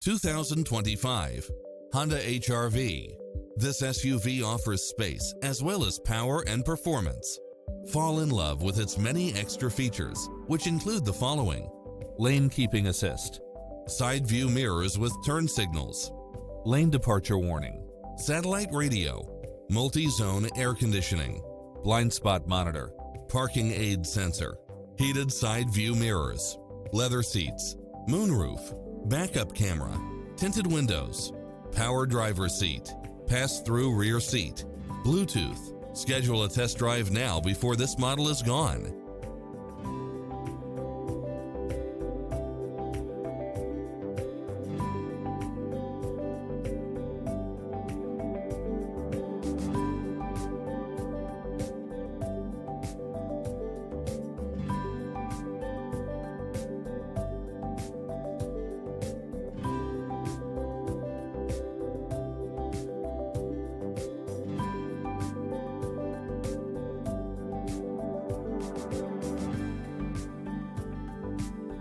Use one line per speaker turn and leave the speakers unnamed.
2025 Honda HR-V. This SUV offers space as well as power and performance. Fall in love with its many extra features, which include the following: lane keeping assist, side view mirrors with turn signals, lane departure warning, satellite radio, multi-zone air conditioning, blind spot monitor, parking aid sensor, heated side view mirrors, leather seats, moonroof, backup camera, tinted windows, power driver's seat, pass-through rear seat, Bluetooth. Schedule a test drive now before this model is gone.